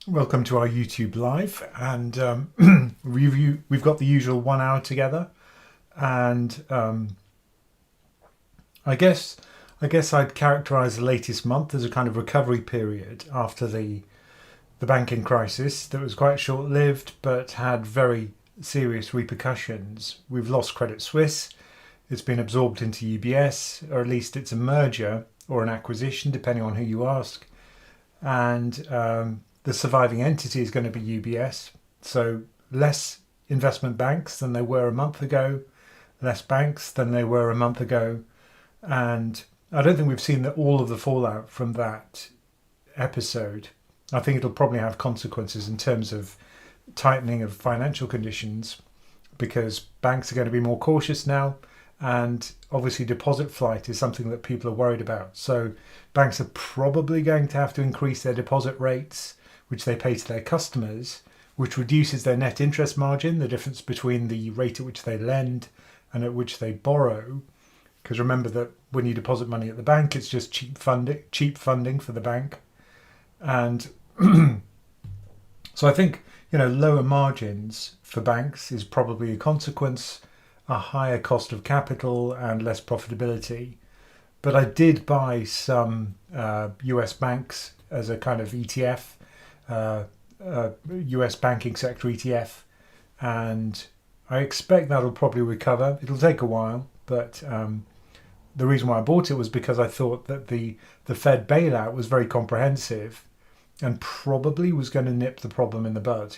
Welcome to our YouTube live, and we've got the usual 1 hour together, and I guess I'd characterise the latest month as a kind of recovery period after the banking crisis that was quite short lived, but had very serious repercussions. We've lost Credit Suisse; it's been absorbed into UBS, or at least it's a merger or an acquisition, depending on who you ask, and the surviving entity is going to be UBS. So less investment banks than there were a month ago, less banks than they were a month ago. And I don't think we've seen all of the fallout from that episode. I think it'll probably have consequences in terms of tightening of financial conditions because banks are going to be more cautious now. And obviously deposit flight is something that people are worried about. So banks are probably going to have to increase their deposit rates, which they pay to their customers, which reduces their net interest margin, the difference between the rate at which they lend and at which they borrow. Because remember that when you deposit money at the bank, it's just cheap funding for the bank. And so I think, lower margins for banks is probably a consequence, a higher cost of capital and less profitability. But I did buy some US banks as a kind of ETF, US banking sector ETF, and I expect that'll probably recover. It'll take a while, but the reason why I bought it was because I thought that the Fed bailout was very comprehensive and probably was going to nip the problem in the bud.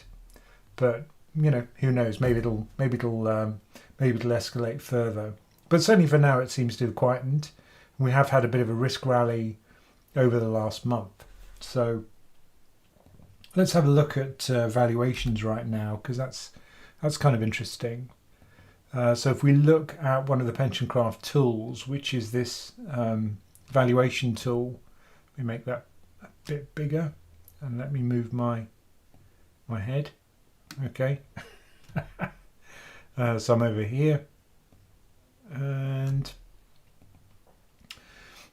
But who knows? Maybe it'll escalate further. But certainly for now, it seems to have quietened. We have had a bit of a risk rally over the last month. So let's have a look at valuations right now, because that's kind of interesting. So if we look at one of the PensionCraft tools, which is this valuation tool, we make that a bit bigger, and let me move my head. Okay. So I'm over here, and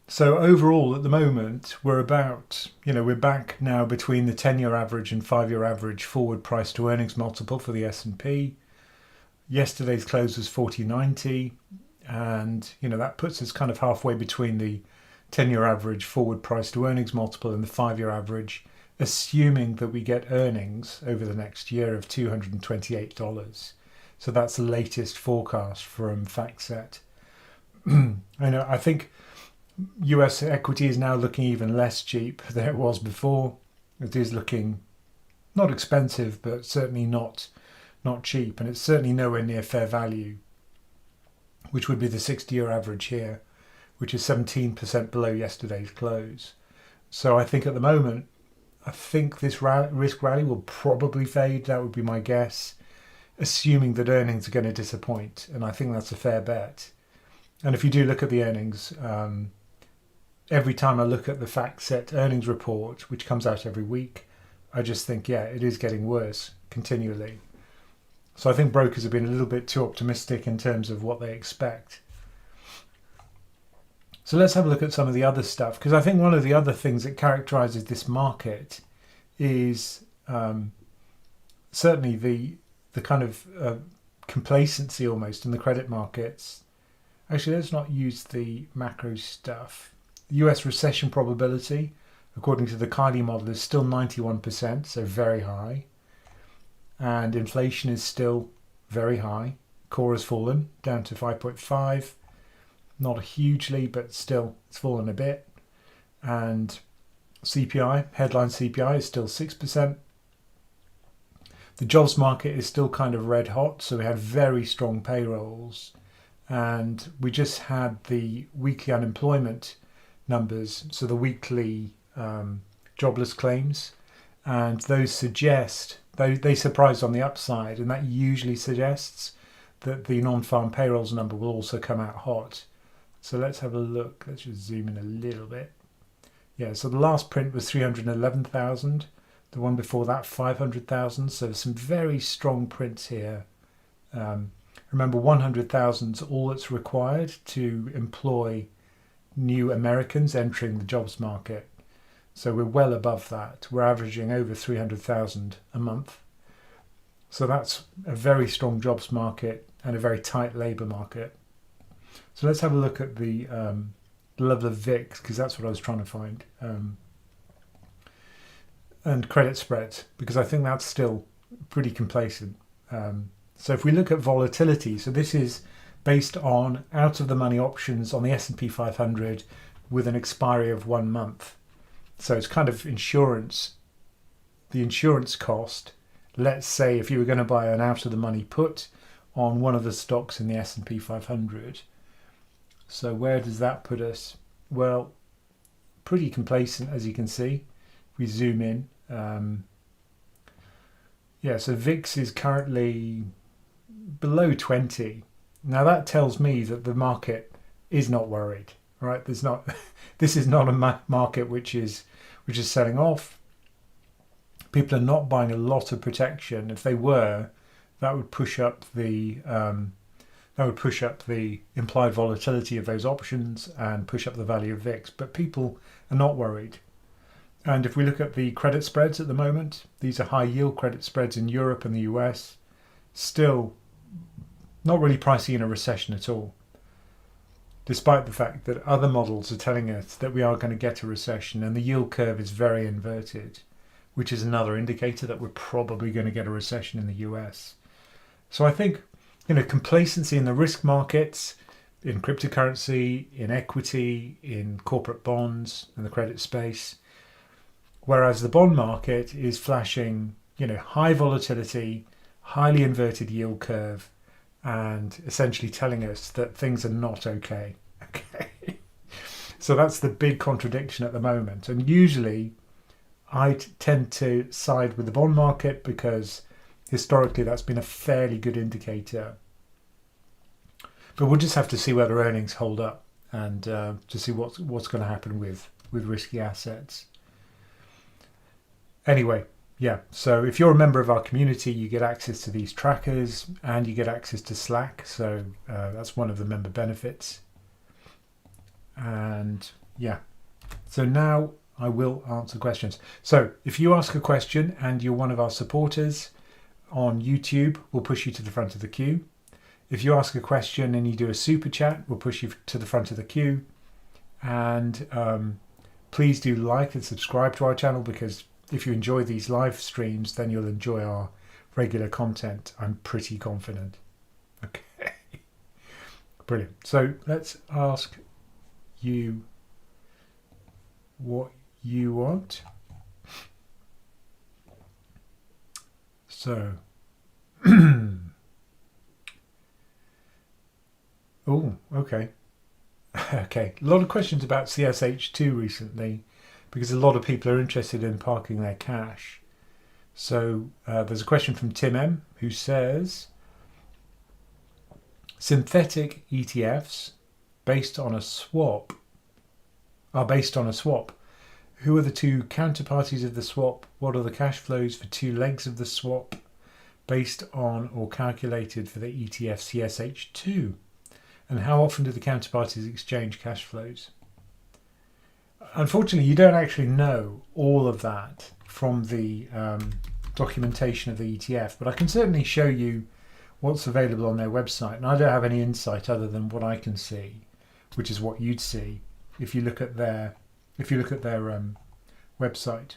so overall at the moment we're back now between the 10-year average and 5-year average forward price to earnings multiple for the S&P. Yesterday's close was 40.90, and that puts us kind of halfway between the 10-year average forward price to earnings multiple and the 5-year average, assuming that we get earnings over the next year of $228. So that's the latest forecast from FactSet. I think US equity is now looking even less cheap than it was before. It is looking not expensive, but certainly not cheap, and it's certainly nowhere near fair value, which would be the 60-year average here, which is 17% below yesterday's close. So I think at the moment, this risk rally will probably fade. That would be my guess, assuming that earnings are going to disappoint, and I think that's a fair bet. And if you do look at the earnings, every time I look at the FactSet earnings report, which comes out every week, I just think, it is getting worse continually. So I think brokers have been a little bit too optimistic in terms of what they expect. So let's have a look at some of the other stuff, because I think one of the other things that characterises this market is certainly the kind of complacency almost in the credit markets. Actually, let's not use the macro stuff. The US recession probability, according to the Kylie model, is still 91%, so very high. And inflation is still very high. Core has fallen down to 5.5. Not hugely, but still it's fallen a bit. And CPI, headline CPI, is still 6%. The jobs market is still kind of red hot, so we had very strong payrolls. And we just had the weekly unemployment numbers, so the weekly jobless claims, and those suggest they surprised on the upside, and that usually suggests that the non-farm payrolls number will also come out hot. So let's have a look. Let's just zoom in a little bit. Yeah, so the last print was 311,000. The one before that, 500,000. So some very strong prints here. Remember, 100,000 is all that's required to employ new Americans entering the jobs market. So we're well above that. We're averaging over 300,000 a month. So that's a very strong jobs market and a very tight labour market. So let's have a look at the level of VIX, because that's what I was trying to find. And credit spreads, because I think that's still pretty complacent. So if we look at volatility, so this is based on out of the money options on the S&P 500 with an expiry of 1 month. So it's kind of insurance, the insurance cost. Let's say if you were going to buy an out of the money put on one of the stocks in the S&P 500. So where does that put us? Well, pretty complacent, as you can see. If we zoom in, yeah, so VIX is currently below 20. Now that tells me that the market is not worried, right? There's not. This is not a market which is selling off. People are not buying a lot of protection. If they were, that would push up the implied volatility of those options and push up the value of VIX. But people are not worried. And if we look at the credit spreads at the moment, these are high yield credit spreads in Europe and the US, still not really pricing in a recession at all, despite the fact that other models are telling us that we are going to get a recession, and the yield curve is very inverted, which is another indicator that we're probably going to get a recession in the US. So I think, complacency in the risk markets, in cryptocurrency, in equity, in corporate bonds, in the credit space, whereas the bond market is flashing, high volatility, highly inverted yield curve, and essentially telling us that things are not okay. Okay. So that's the big contradiction at the moment. And usually I tend to side with the bond market because historically that's been a fairly good indicator. But we'll just have to see whether earnings hold up and to see what's going to happen with risky assets. Anyway, yeah, so if you're a member of our community, you get access to these trackers and you get access to Slack. So that's one of the member benefits. And yeah, so now I will answer questions. So if you ask a question and you're one of our supporters on YouTube, we'll push you to the front of the queue. If you ask a question and you do a super chat, we'll push you to the front of the queue. And please do like and subscribe to our channel, because if you enjoy these live streams, then you'll enjoy our regular content. I'm pretty confident. Okay. Brilliant. So let's ask you what you want. So, oh, okay. Okay. A lot of questions about CSH2 recently, because a lot of people are interested in parking their cash. So there's a question from Tim M, who says, synthetic ETFs based on a swap. Who are the two counterparties of the swap? What are the cash flows for two legs of the swap based on or calculated for the ETF CSH2? And how often do the counterparties exchange cash flows? Unfortunately, you don't actually know all of that from the documentation of the ETF, but I can certainly show you what's available on their website. And I don't have any insight other than what I can see, which is what you'd see if you look at their website.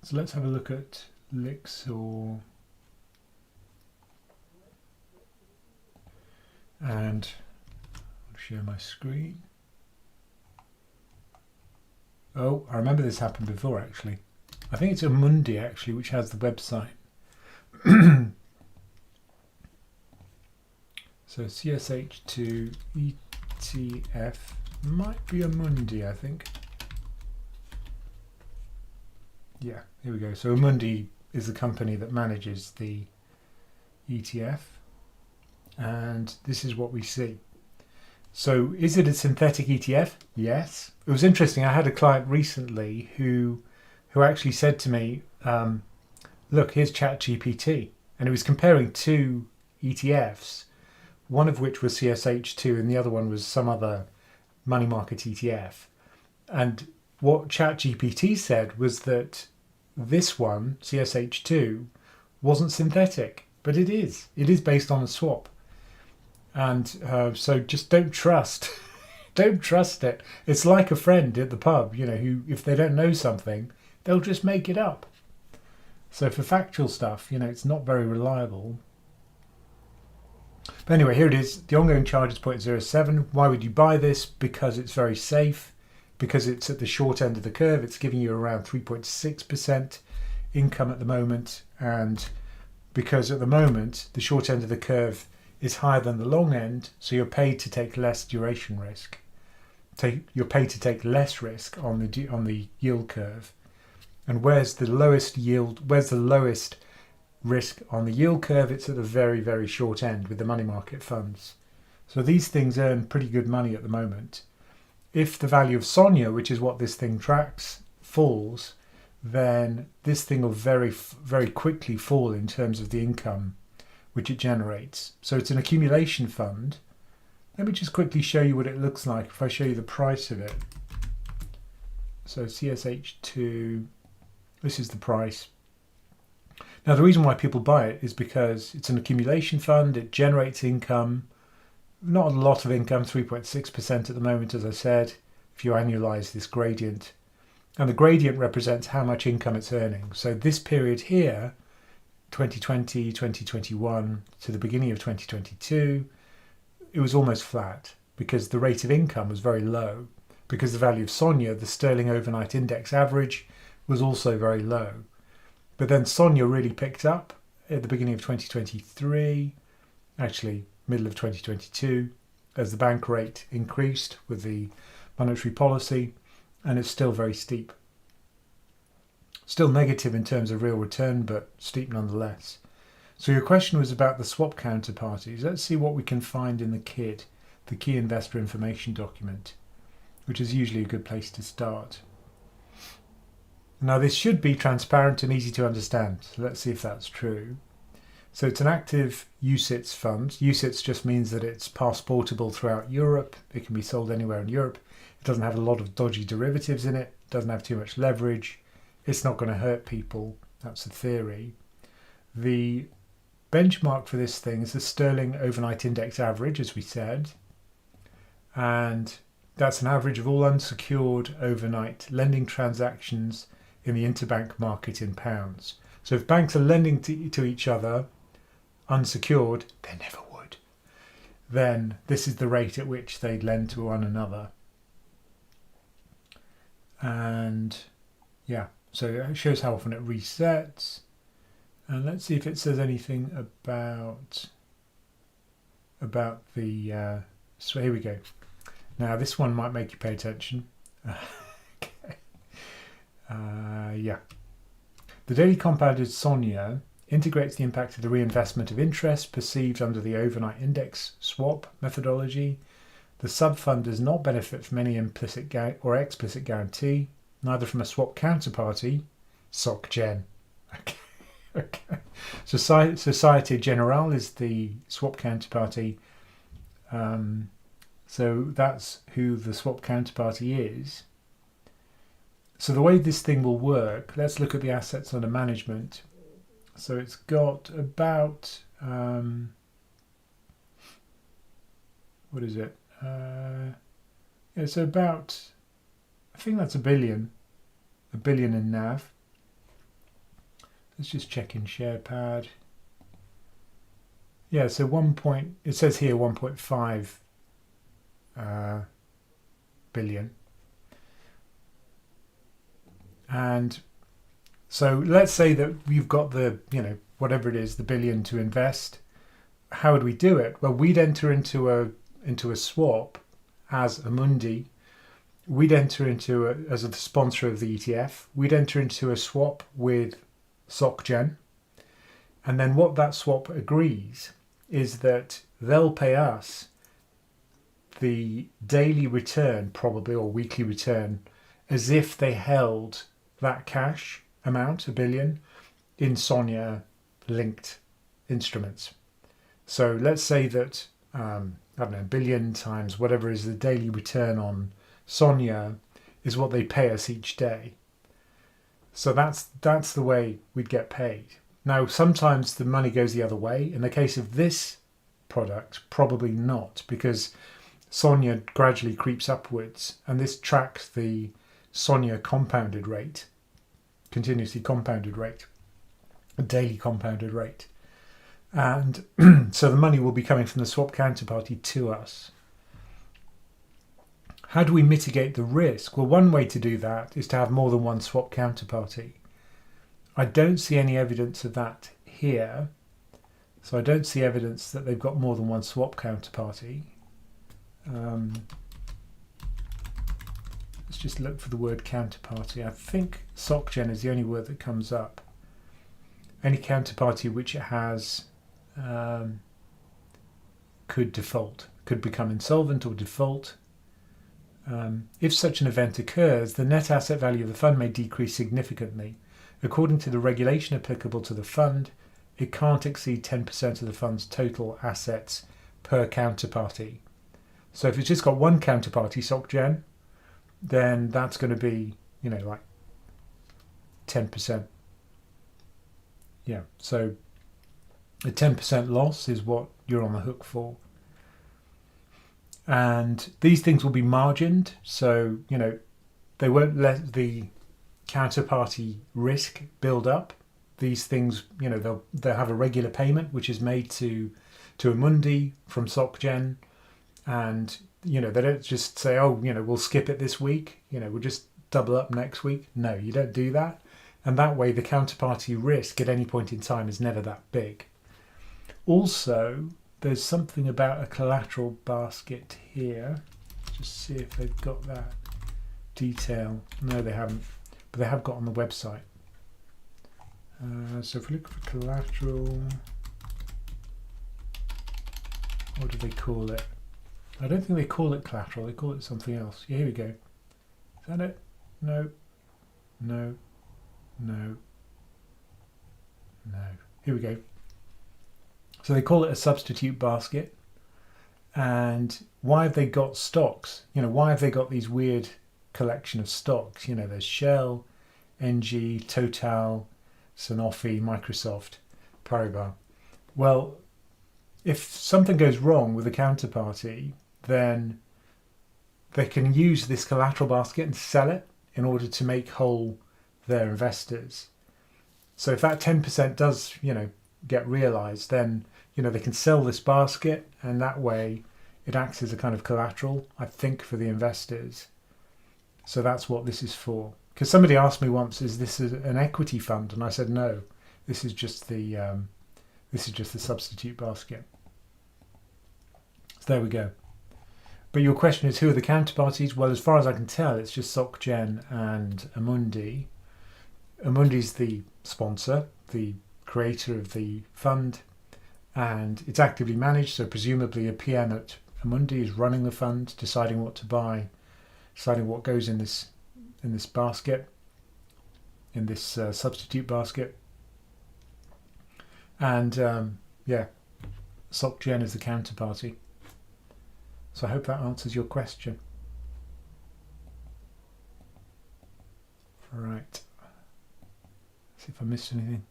So let's have a look at Lixor, and I'll share my screen. Oh, I remember this happened before, actually. I think it's Amundi, actually, which has the website. So CSH2 ETF might be Amundi, I think. Yeah, here we go. So Amundi is the company that manages the ETF. And this is what we see. So is it a synthetic ETF? Yes. It was interesting. I had a client recently who actually said to me, look, here's ChatGPT. And it was comparing two ETFs, one of which was CSH2 and the other one was some other money market ETF. And what ChatGPT said was that this one, CSH2, wasn't synthetic, but it is. It is based on a swap. And so just don't trust. Don't trust it. It's like a friend at the pub, who, if they don't know something, they'll just make it up. So for factual stuff, it's not very reliable. But anyway, here it is. The ongoing charge is 0.07. Why would you buy this? Because it's very safe. Because it's at the short end of the curve. It's giving you around 3.6% income at the moment. And because at the moment, the short end of the curve is higher than the long end, so you're paid to take less duration risk. You're paid to take less risk on the yield curve. And where's the lowest risk on the yield curve? It's at the very, very short end with the money market funds. So these things earn pretty good money at the moment. If the value of Sonia, which is what this thing tracks, falls, then this thing will very, very quickly fall in terms of the income which it generates. So it's an accumulation fund. Let me just quickly show you what it looks like if I show you the price of it. So CSH2, this is the price. Now the reason why people buy it is because it's an accumulation fund, it generates income, not a lot of income, 3.6% at the moment, as I said, if you annualize this gradient. And the gradient represents how much income it's earning. So this period here, 2020, 2021 to the beginning of 2022, it was almost flat because the rate of income was very low, because the value of Sonia, the sterling overnight index average, was also very low. But then Sonia really picked up at the beginning of 2023, actually middle of 2022, as the bank rate increased with the monetary policy, and it's still very steep. Still negative in terms of real return, but steep nonetheless. So your question was about the swap counterparties. Let's see what we can find in the KID, the Key Investor Information document, which is usually a good place to start. Now this should be transparent and easy to understand, so let's see if that's true. So it's an active UCITS fund. UCITS just means that it's passportable throughout Europe. It can be sold anywhere in Europe. It doesn't have a lot of dodgy derivatives in it. It doesn't have too much leverage. It's not going to hurt people. That's the theory. The benchmark for this thing is the sterling overnight index average, as we said. And that's an average of all unsecured overnight lending transactions in the interbank market in pounds. So if banks are lending to each other unsecured, they never would, then this is the rate at which they'd lend to one another. And yeah, so it shows how often it resets. And let's see if it says anything about the so here we go. Now this one might make you pay attention. Okay. Yeah. The daily compounded Sonia integrates the impact of the reinvestment of interest perceived under the overnight index swap methodology. The sub-fund does not benefit from any implicit or explicit guarantee, neither from a swap counterparty, SocGen. Okay. Okay. Societe Generale is the swap counterparty. So that's who the swap counterparty is. So the way this thing will work, let's look at the assets under management. So it's got about, what is it? It's about, I think that's a billion in NAV. Let's just check in SharePad. Yeah, so it says here 1.5 billion. And so let's say that you've got the, whatever it is, the billion to invest. How would we do it? Well, we'd enter into a swap as Amundi. We'd enter into as a sponsor of the ETF. We'd enter into a swap with SocGen. And then what that swap agrees is that they'll pay us the daily return, probably, or weekly return, as if they held that cash amount, $1 billion, in Sonia linked instruments. So let's say that, $1 billion times whatever is the daily return on Sonia is what they pay us each day. So that's the way we'd get paid. Now, sometimes the money goes the other way. In the case of this product, probably not, because SONIA gradually creeps upwards, and this tracks the SONIA compounded rate, continuously compounded rate, a daily compounded rate. And so the money will be coming from the swap counterparty to us. How do we mitigate the risk? Well, one way to do that is to have more than one swap counterparty. I don't see any evidence of that here. So I don't see evidence that they've got more than one swap counterparty. Let's just look for the word counterparty. I think SocGen is the only word that comes up. Any counterparty which it has could default, could become insolvent or default. If such an event occurs, the net asset value of the fund may decrease significantly. According to the regulation applicable to the fund, it can't exceed 10% of the fund's total assets per counterparty. So if it's just got one counterparty, SocGen, then that's going to be, like 10%. Yeah, so a 10% loss is what you're on the hook for. And these things will be margined, so they won't let the counterparty risk build up. These things, they'll have a regular payment which is made to Amundi from SocGen, and they don't just say, oh, we'll skip it this week, we'll just double up next week. No, you don't do that, and that way the counterparty risk at any point in time is never that big. Also, there's something about a collateral basket here. Just see if they've got that detail. No, they haven't, but they have got on the website. So if we look for collateral, what do they call it? I don't think they call it collateral, they call it something else. Yeah, here we go. Is that it? No. No. No. No. Here we go. So they call it a substitute basket. And why have they got stocks? Why have they got these weird collection of stocks? There's Shell, NG, Total, Sanofi, Microsoft, Paribas. Well, if something goes wrong with the counterparty, then they can use this collateral basket and sell it in order to make whole their investors. So if that 10% does, get realized, then, they can sell this basket, and that way it acts as a kind of collateral, I think, for the investors. So that's what this is for. Because somebody asked me once, is this an equity fund? And I said, no, this is just the substitute basket. So there we go. But your question is, who are the counterparties? Well, as far as I can tell, it's just SocGen and Amundi. Amundi's the sponsor, the creator of the fund, and it's actively managed. So presumably a PM at Amundi is running the fund, deciding what to buy, deciding what goes in this basket, in this substitute basket. And SocGen is the counterparty. So I hope that answers your question. Right. See if I missed anything.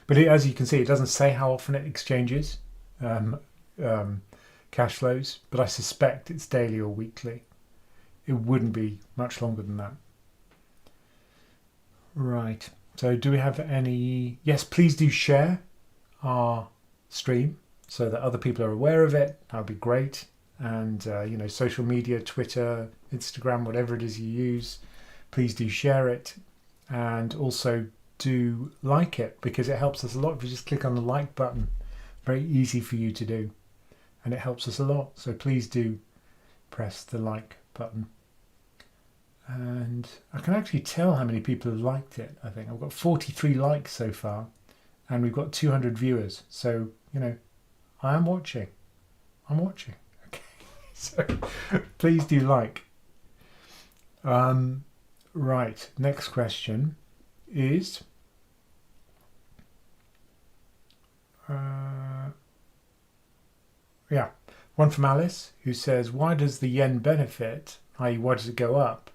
But as you can see, it doesn't say how often it exchanges cash flows, but I suspect it's daily or weekly. It wouldn't be much longer than that. Right. So do we have any? Yes, please do share our stream so that other people are aware of it. That would be great. And, social media, Twitter, Instagram, whatever it is you use, please do share it. And also do like it, because it helps us a lot. If you just click on the like button, very easy for you to do. And it helps us a lot. So please do press the like button. And I can actually tell how many people have liked it. I think I've got 43 likes so far, and we've got 200 viewers. So, I am watching. I'm watching. Okay. So please do like. Right. Next question is, one from Alice, who says, why does the yen benefit i.e. why does it go up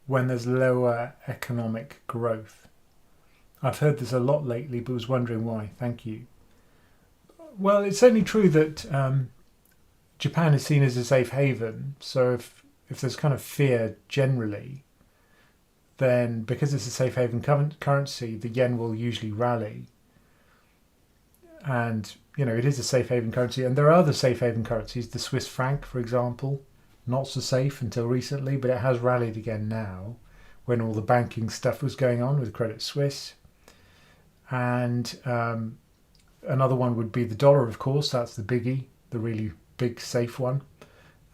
when there's lower economic growth? I've heard this a lot lately, but was wondering why. Thank you. Well, it's certainly true that Japan is seen as a safe haven. So if there's kind of fear generally, then because it's a safe haven currency, the yen will usually rally. And, it is a safe haven currency. And there are other safe haven currencies. The Swiss franc, for example, not so safe until recently, but it has rallied again now when all the banking stuff was going on with Credit Suisse. And another one would be the dollar, of course. That's the biggie, the really big safe one.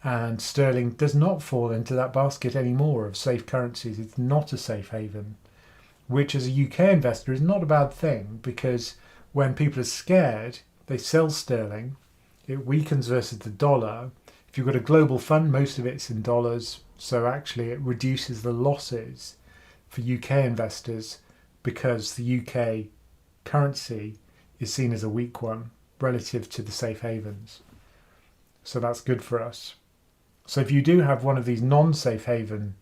And sterling does not fall into that basket anymore of safe currencies. It's not a safe haven, which as a UK investor is not a bad thing, because when people are scared, they sell sterling. It weakens versus the dollar. If you've got a global fund, most of it's in dollars. So actually it reduces the losses for UK investors because the UK currency is seen as a weak one relative to the safe havens. So that's good for us. So if you do have one of these non-safe haven,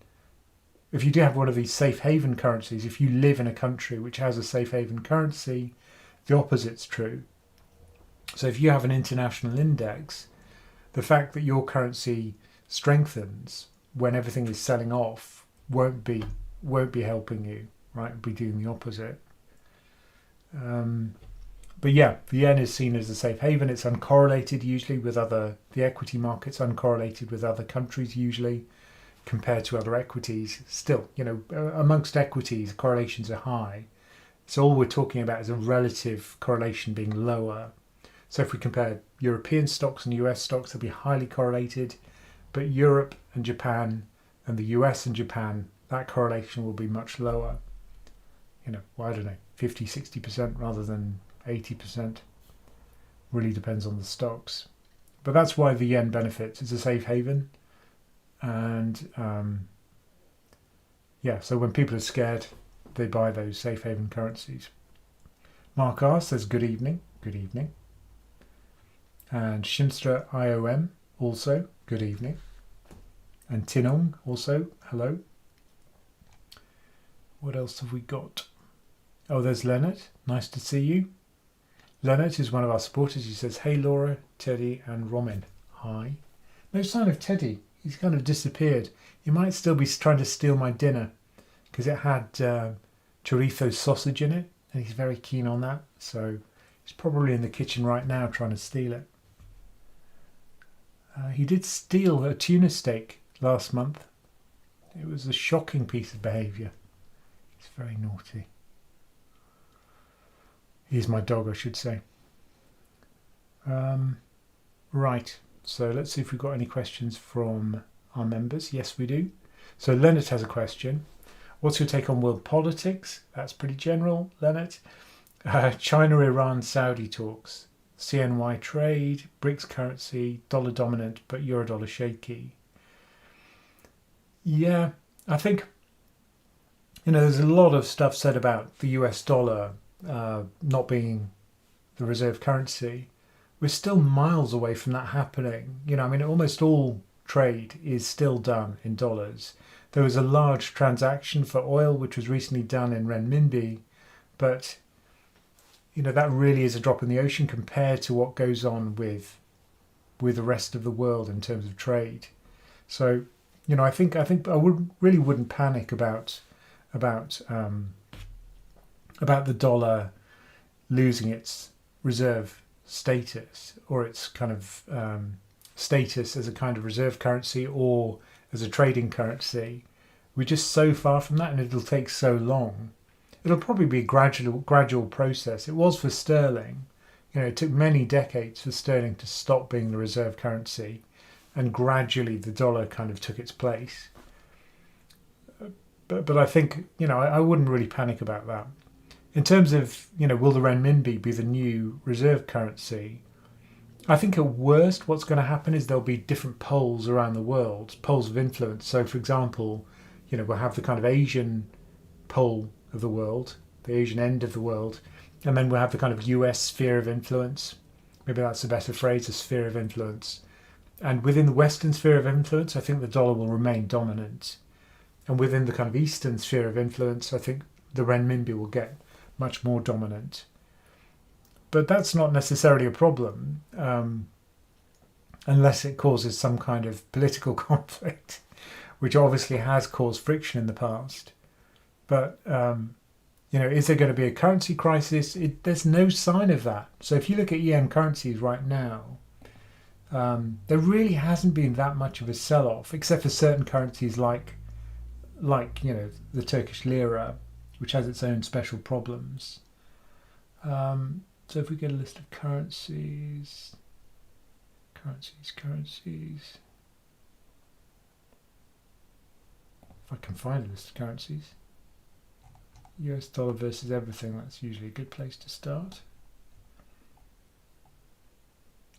if you do have one of these safe haven currencies, if you live in a country which has a safe haven currency, the opposite's true. So if you have an international index, the fact that your currency strengthens when everything is selling off won't be helping you, right? It'll be doing the opposite. But yeah, the yen is seen as a safe haven. It's uncorrelated usually with the equity markets, uncorrelated with other countries usually compared to other equities. Still, amongst equities, correlations are high. So all we're talking about is a relative correlation being lower. So if we compare European stocks and US stocks, they'll be highly correlated. But Europe and Japan and the US and Japan, that correlation will be much lower. I don't know, 50, 60% rather than 80%. Really depends on the stocks. But that's why the yen benefits. It's a safe haven. And so when people are scared, they buy those safe haven currencies. Mark R says good evening. Good evening. And Shimstra IOM also good evening. And Tinong also hello. What else have we got? Oh, there's Leonard. Nice to see you. Leonard is one of our supporters. He says, hey Laura, Teddy and Ramin. Hi. No sign of Teddy. He's kind of disappeared. He might still be trying to steal my dinner because it had chorizo sausage in it and he's very keen on that. So he's probably in the kitchen right now trying to steal it. He did steal a tuna steak last month. It was a shocking piece of behaviour. He's very naughty. He's my dog, I should say. Right, so let's see if we've got any questions from our members. Yes, we do. So Leonard has a question. What's your take on world politics? That's pretty general, Leonard. China, Iran, Saudi talks. CNY trade, BRICS currency, dollar dominant, but eurodollar shaky. Yeah, I think, there's a lot of stuff said about the US dollar not being the reserve currency. We're still miles away from that happening. Almost all trade is still done in dollars. There was a large transaction for oil which was recently done in renminbi, but that really is a drop in the ocean compared to what goes on with the rest of the world in terms of trade. So I think I wouldn't panic about the dollar losing its reserve status or its kind of status as a kind of reserve currency or as a trading currency. We're just so far from that, and it'll take so long. It'll probably be a gradual process. It was for sterling. It took many decades for sterling to stop being the reserve currency, and gradually the dollar kind of took its place. But I think, I wouldn't really panic about that. In terms of, will the renminbi be the new reserve currency? I think at worst what's going to happen is there'll be different poles around the world, poles of influence. So, for example, we'll have the kind of Asian pole of the world, the Asian end of the world, and then we'll have the kind of US sphere of influence. Maybe that's a better phrase, a sphere of influence. And within the Western sphere of influence, I think the dollar will remain dominant. And within the kind of Eastern sphere of influence, I think the renminbi will get much more dominant. But that's not necessarily a problem, unless it causes some kind of political conflict, which obviously has caused friction in the past. But is there going to be a currency crisis? There's no sign of that. So if you look at EM currencies right now, there really hasn't been that much of a sell-off, except for certain currencies like the Turkish lira, which has its own special problems. So if we get a list of currencies, if I can find a list of currencies, US dollar versus everything, that's usually a good place to start.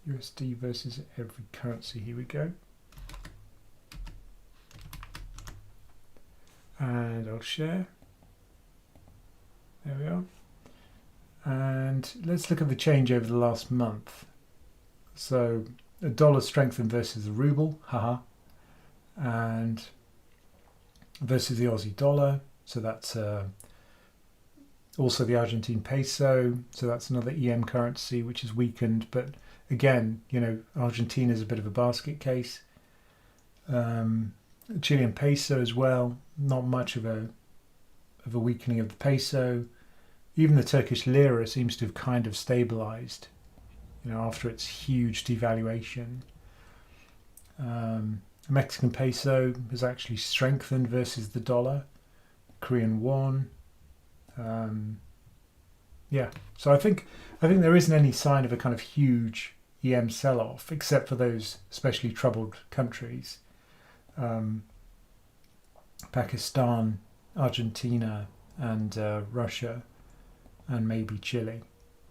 USD versus every currency, here we go. And I'll share. There we are. And let's look at the change over the last month. So the dollar strengthened versus the ruble, haha, and versus the Aussie dollar. So that's also the Argentine peso. So that's another EM currency which is weakened. But again, Argentina is a bit of a basket case. Chilean peso as well. Not much of a weakening of the peso. Even the Turkish lira seems to have kind of stabilized, after its huge devaluation. The Mexican peso has actually strengthened versus the dollar. Korean won. So I think there isn't any sign of a kind of huge EM sell-off, except for those especially troubled countries. Pakistan, Argentina, and Russia, and maybe Chile,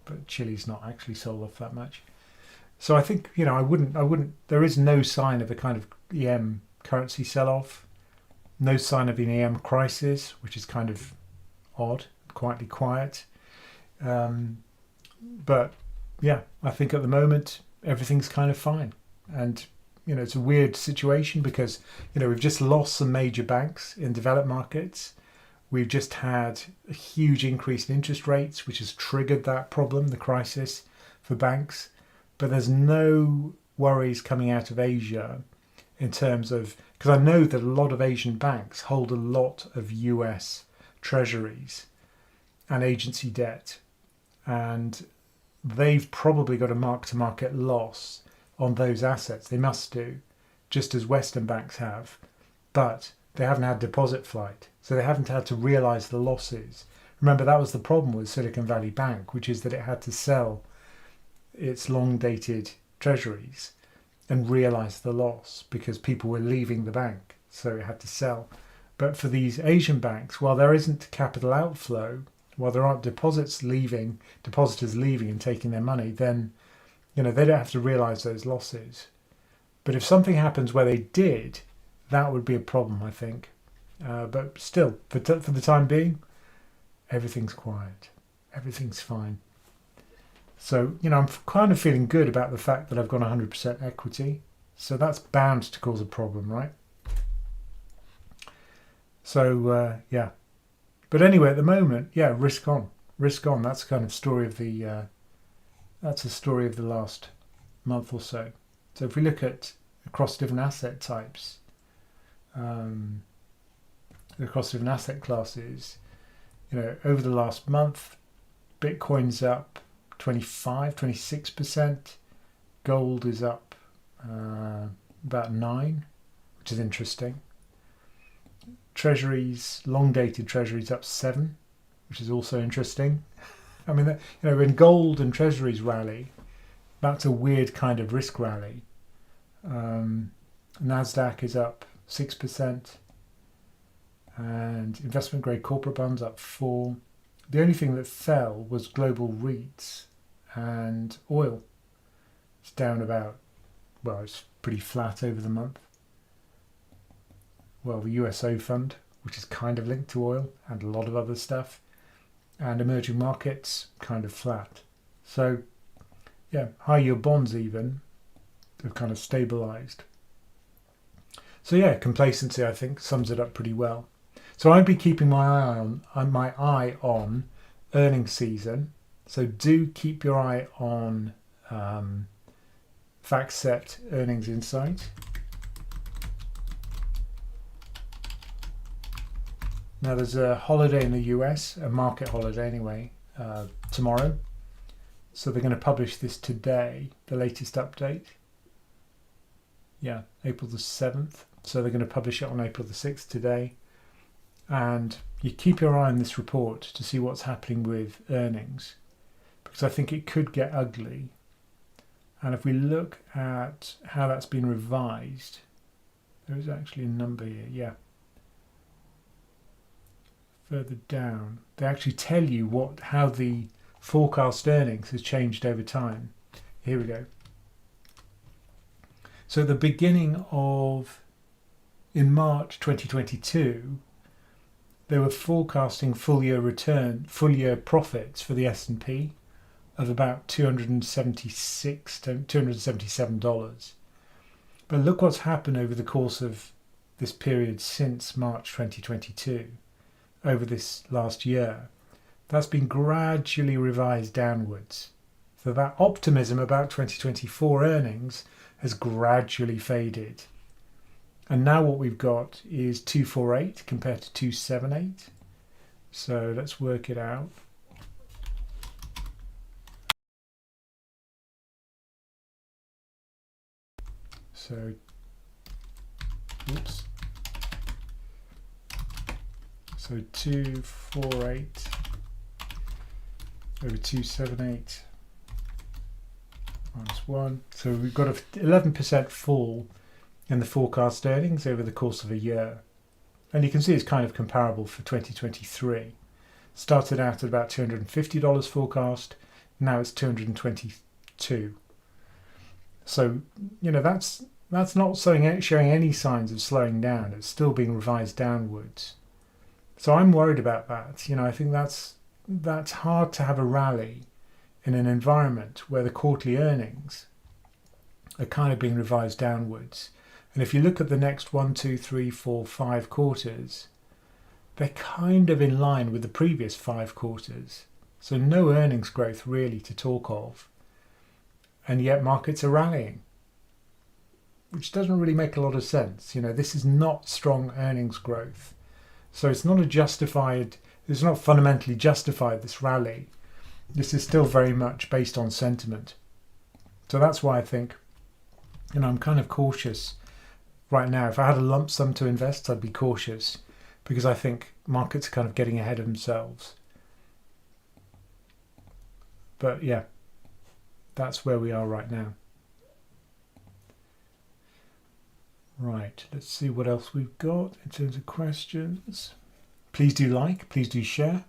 but Chile's not actually sold off that much. So I think I wouldn't. There is no sign of a kind of EM currency sell-off, no sign of an EM crisis, which is kind of odd, quietly quiet. But yeah, I think at the moment everything's kind of fine, and it's a weird situation because we've just lost some major banks in developed markets. We've just had a huge increase in interest rates, which has triggered that problem, the crisis for banks. But there's no worries coming out of Asia in terms of, because I know that a lot of Asian banks hold a lot of US treasuries and agency debt, and they've probably got a mark-to-market loss on those assets. They must do, just as Western banks have, but they haven't had deposit flight, so they haven't had to realize the losses. Remember, that was the problem with Silicon Valley Bank, which is that it had to sell its long-dated treasuries and realize the loss because people were leaving the bank, so it had to sell. But for these Asian banks, while there isn't capital outflow, while there aren't depositors leaving and taking their money, then they don't have to realize those losses. But if something happens where they did, that would be a problem, I think. But still, for the time being, everything's quiet. Everything's fine. So, I'm kind of feeling good about the fact that I've got 100% equity. So that's bound to cause a problem, right? So, yeah. But anyway, at the moment, yeah, risk on. Risk on. That's kind of story of the... that's the story of the last month or so. So if we look at across different asset types, across different asset classes, over the last month, Bitcoin's up 26%, gold is up about 9%, which is interesting. Treasuries, long-dated treasuries up 7%, which is also interesting. I mean, when gold and treasuries rally, that's a weird kind of risk rally. Nasdaq is up 6%, and investment grade corporate bonds up 4%. The only thing that fell was global REITs and oil. It's down it's pretty flat over the month. Well, the USO fund, which is kind of linked to oil and a lot of other stuff, and emerging markets kind of flat. So yeah, high yield bonds even have kind of stabilized. So yeah, complacency, I think, sums it up pretty well. So I'd be keeping my eye on earnings season. So do keep your eye on FactSet earnings insight. Now there's a holiday in the US, a market holiday anyway, tomorrow. So they're going to publish this today, the latest update. Yeah, April the 7th. So they're going to publish it on April the 6th today. And you keep your eye on this report to see what's happening with earnings, because I think it could get ugly. And if we look at how that's been revised, there is actually a number here, yeah. Further down, they actually tell you how the forecast earnings has changed over time. Here we go. So at the beginning in March 2022, they were forecasting full year profits for the S&P of about $276 to $277. But look what's happened over the course of this period since March 2022, over this last year. That's been gradually revised downwards. So that optimism about 2024 earnings has gradually faded. And now what we've got is 248 compared to 278. So let's work it out. So, oops. So 248 over 278 minus 1. So we've got an 11% fall in the forecast earnings over the course of a year. And you can see it's kind of comparable for 2023. Started out at about $250 forecast, now it's $222. So, you know, that's not showing any signs of slowing down. It's still being revised downwards. So I'm worried about that. You know, I think that's hard to have a rally in an environment where the quarterly earnings are kind of being revised downwards. And if you look at the next 1, 2, 3, 4, 5 quarters, they're kind of in line with the previous 5 quarters. So no earnings growth really to talk of. And yet markets are rallying, which doesn't really make a lot of sense. You know, this is not strong earnings growth. So it's not fundamentally justified, this rally. This is still very much based on sentiment. So that's why I think, you know, I'm kind of cautious right now. If I had a lump sum to invest, I'd be cautious, because I think markets are kind of getting ahead of themselves. But yeah, that's where we are right now. Right, let's see what else we've got in terms of questions. Please do like, please do share.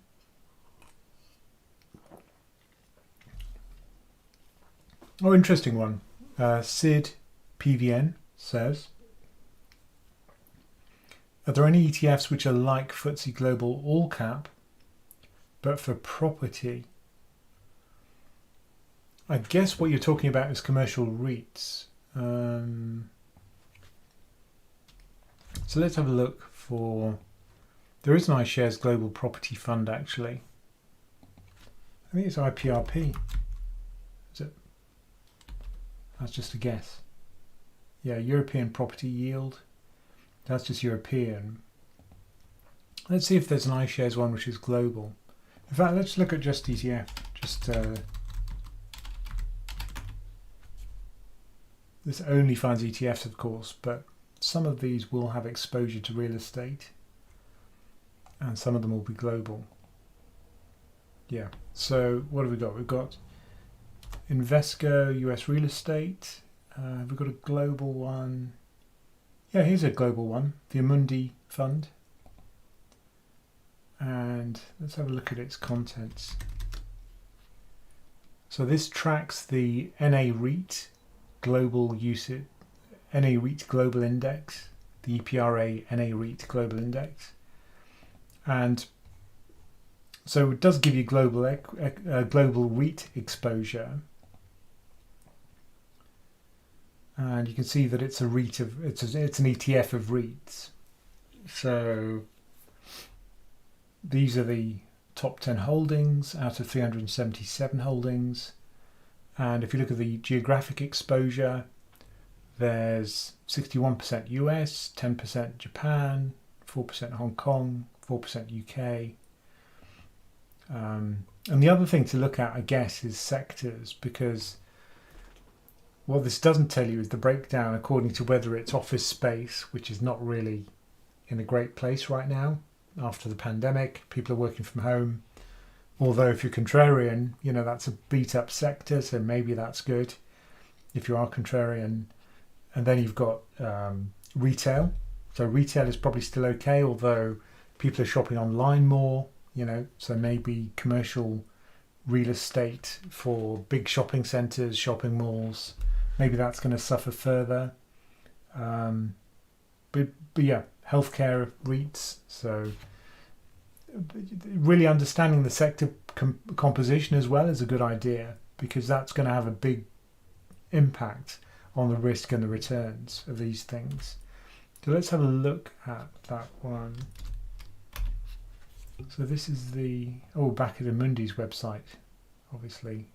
Oh, interesting one. Sid PVN says, are there any ETFs which are like FTSE Global All Cap, but for property? I guess what you're talking about is commercial REITs. So let's have a look for, there is an iShares Global Property Fund actually. I think it's IPRP. Is it? That's just a guess. Yeah, European Property Yield. That's just European. Let's see if there's an iShares one which is global. In fact, let's look at just ETF. This only finds ETFs, of course, but some of these will have exposure to real estate and some of them will be global. Yeah, so what have we got? We've got Invesco US Real Estate. We've got a global one. Yeah, here's a global one, the Amundi Fund. And let's have a look at its contents. So this tracks the NA REIT Global UCIT, NA REIT Global Index, the EPRA NA REIT Global Index. And so it does give you global REIT exposure. and you can see that it's a REIT of it's an ETF of REITs. So these are the top 10 holdings out of 377 holdings, and if you look at the geographic exposure, there's 61% US, 10% Japan, 4% Hong Kong, 4% UK. And the other thing to look at, I guess, is sectors, because what this doesn't tell you is the breakdown according to whether it's office space, which is not really in a great place right now after the pandemic. People are working from home. Although if you're contrarian, that's a beat up sector, so maybe that's good if you are contrarian. And then you've got retail. So retail is probably still okay, although people are shopping online more, so maybe commercial real estate for big shopping centres, shopping malls, maybe that's going to suffer further. But yeah, healthcare REITs. So really understanding the sector composition as well is a good idea, because that's going to have a big impact on the risk and the returns of these things. So let's have a look at that one. So this is the back at Amundi's website. Obviously,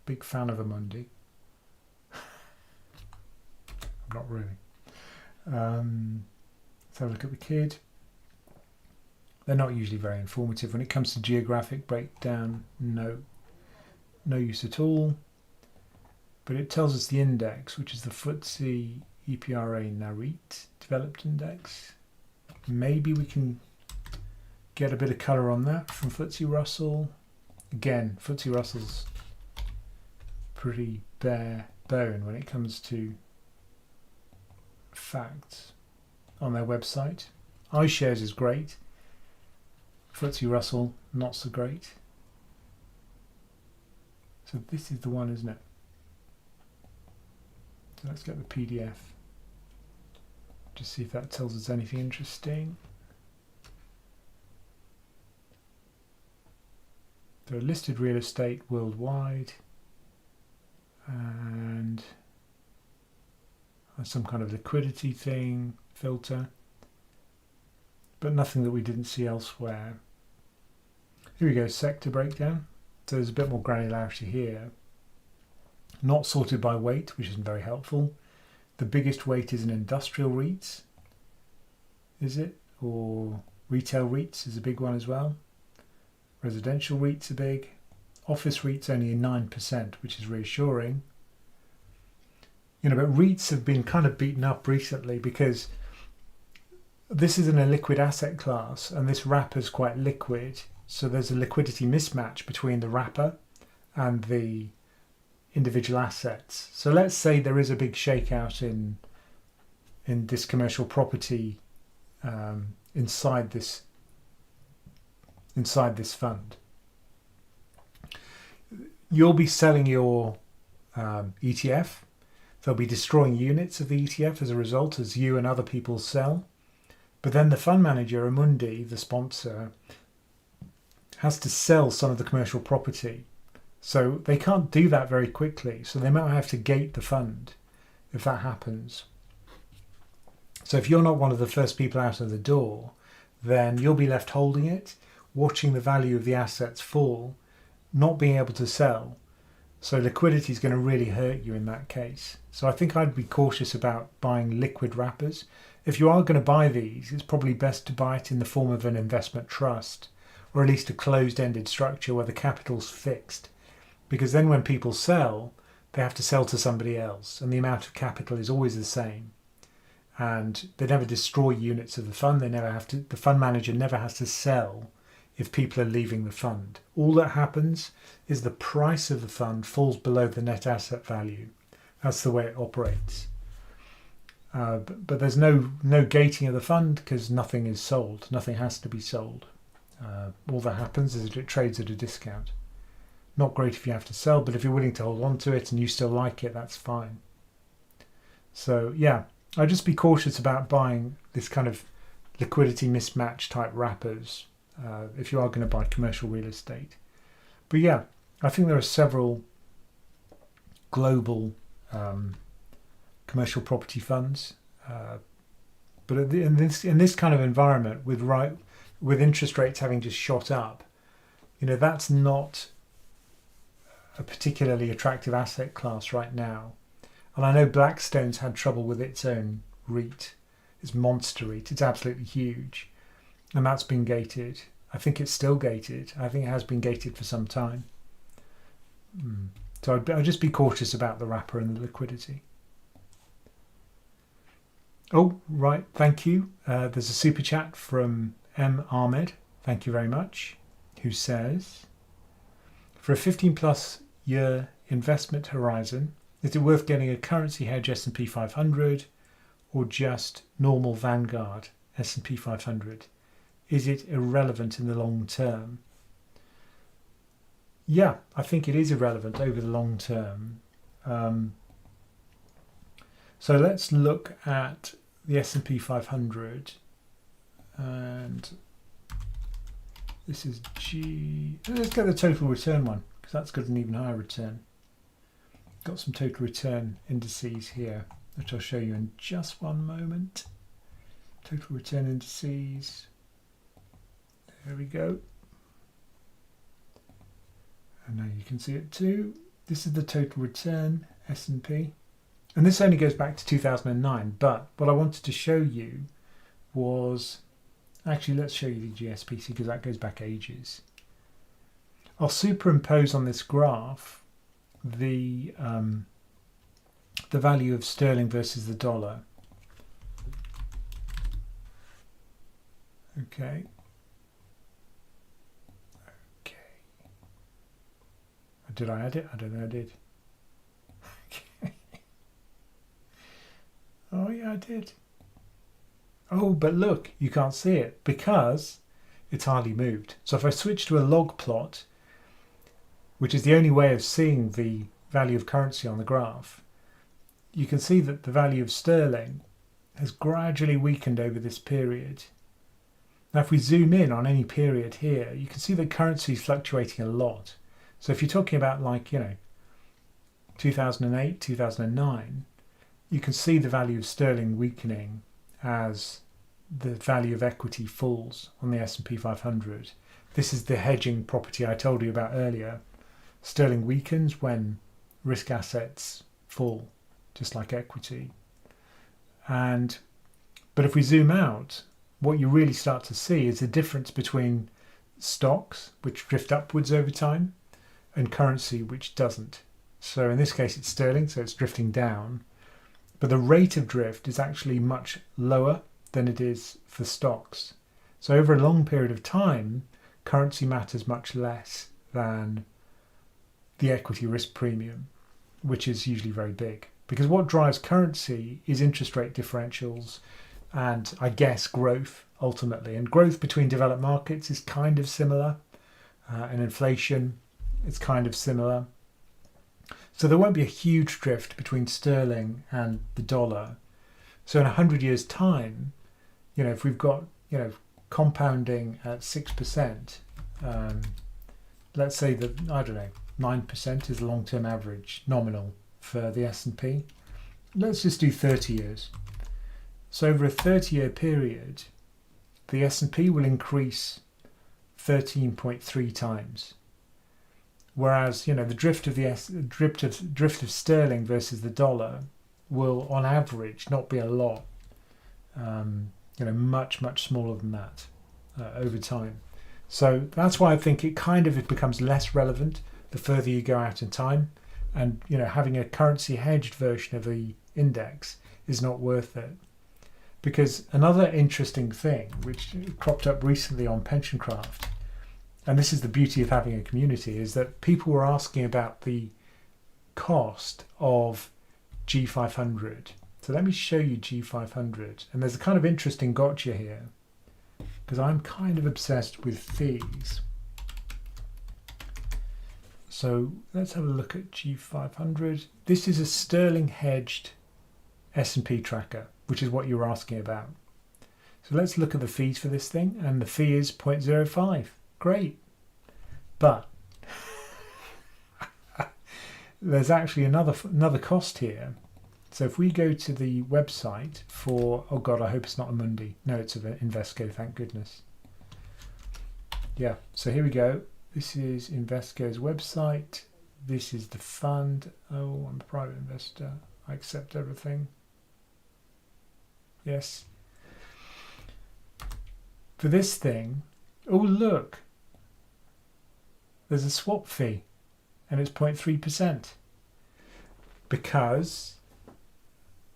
big fan of Amundi. I'm not really. Let's have a look at the kid. They're not usually very informative when it comes to geographic breakdown. No use at all. But it tells us the index, which is the FTSE EPRA Nareit Developed Index. Maybe we can get a bit of colour on that from FTSE Russell. Again, FTSE Russell's pretty bare bone when it comes to facts on their website. iShares is great. FTSE Russell, not so great. So this is the one, isn't it? So let's get the PDF. Just see if that tells us anything interesting. So listed real estate worldwide, and some kind of liquidity thing, filter, but nothing that we didn't see elsewhere. Here we go, sector breakdown. So there's a bit more granularity here. Not sorted by weight, which isn't very helpful. The biggest weight is in industrial REITs, is it? Or retail REITs is a big one as well. Residential REITs are big. Office REITs only 9%, which is reassuring. But REITs have been kind of beaten up recently because this isn't a liquid asset class, and this wrapper is quite liquid. So there's a liquidity mismatch between the wrapper and the individual assets. So let's say there is a big shakeout in this commercial property inside this fund. You'll be selling your ETF. They'll be destroying units of the ETF as a result, as you and other people sell. But then the fund manager, Amundi, the sponsor, has to sell some of the commercial property. So they can't do that very quickly. So they might have to gate the fund if that happens. So if you're not one of the first people out of the door, then you'll be left holding it, watching the value of the assets fall, not being able to sell. So liquidity is going to really hurt you in that case. So I think I'd be cautious about buying liquid wrappers. If you are going to buy these, it's probably best to buy it in the form of an investment trust, or at least a closed-ended structure where the capital's fixed. Because then when people sell, they have to sell to somebody else, and the amount of capital is always the same. And they never destroy units of the fund. The fund manager never has to sell if people are leaving the fund. All that happens is the price of the fund falls below the net asset value. That's the way it operates. But there's no gating of the fund because nothing is sold. Nothing has to be sold. All that happens is that it trades at a discount. Not great if you have to sell, but if you're willing to hold on to it and you still like it, that's fine. So yeah, I'd just be cautious about buying this kind of liquidity mismatch type wrappers if you are going to buy commercial real estate. But yeah, I think there are several global commercial property funds. But in this kind of environment, with interest rates having just shot up, that's not a particularly attractive asset class right now. And I know Blackstone's had trouble with its own REIT, its monster REIT. It's absolutely huge, and that's been gated. I think it's still gated. I think it has been gated for some time. So I'd just be cautious about the wrapper and the liquidity. Oh, right, thank you. There's a super chat from M. Ahmed, thank you very much, who says, for a 15 plus year investment horizon, is it worth getting a currency hedge S&P 500 or just normal Vanguard S&P 500? Is it irrelevant in the long term? Yeah, I think it is irrelevant over the long term. So let's look at the S&P 500, and this is let's get the total return one, because that's got an even higher return. Got some total return indices here, which I'll show you in just one moment. Total return indices. There we go. And now you can see it too. This is the total return S&P. And this only goes back to 2009. But what I wanted to show you was, actually let's show you the GSPC because that goes back ages. I'll superimpose on this graph the value of sterling versus the dollar. Okay. Did I add it? I don't know I did. Okay. Oh yeah, I did. Oh, but look, you can't see it because it's hardly moved. So if I switch to a log plot, which is the only way of seeing the value of currency on the graph, you can see that the value of sterling has gradually weakened over this period. Now if we zoom in on any period here, you can see that currency is fluctuating a lot. So if you're talking about 2008, 2009, you can see the value of sterling weakening as the value of equity falls on the S&P 500. This is the hedging property I told you about earlier. Sterling weakens when risk assets fall, just like equity. But if we zoom out, what you really start to see is the difference between stocks, which drift upwards over time, and currency, which doesn't. So in this case it's sterling, so it's drifting down, but the rate of drift is actually much lower than it is for stocks. So over a long period of time, currency matters much less than the equity risk premium, which is usually very big. Because what drives currency is interest rate differentials and, I guess, growth ultimately. And growth between developed markets is kind of similar, and inflation, it's kind of similar. So there won't be a huge drift between sterling and the dollar. So in 100 years' time, if we've got, compounding at 6%, let's say that, I don't know, 9% is the long-term average nominal for the S&P. Let's just do 30 years. So over a 30-year period, the S&P will increase 13.3 times. Whereas, the drift of sterling versus the dollar will, on average, not be a lot. Much, much smaller than that over time. So that's why I think it becomes less relevant the further you go out in time. And, having a currency hedged version of the index is not worth it. Because another interesting thing, which cropped up recently on PensionCraft, and this is the beauty of having a community, is that people were asking about the cost of G500. So let me show you G500. And there's a kind of interesting gotcha here, because I'm kind of obsessed with fees. So let's have a look at G500. This is a sterling hedged S&P tracker, which is what you were asking about. So let's look at the fees for this thing, and the fee is 0.05. Great. But there's actually another cost here, So if we go to the website for, oh God, I hope it's not Amundi. No, it's of Invesco, thank goodness. Yeah, so here we go. This is Invesco's website. This is the fund. Oh, I'm a private investor. I accept everything. Yes. For this thing, oh look, there's a swap fee and it's 0.3%. Because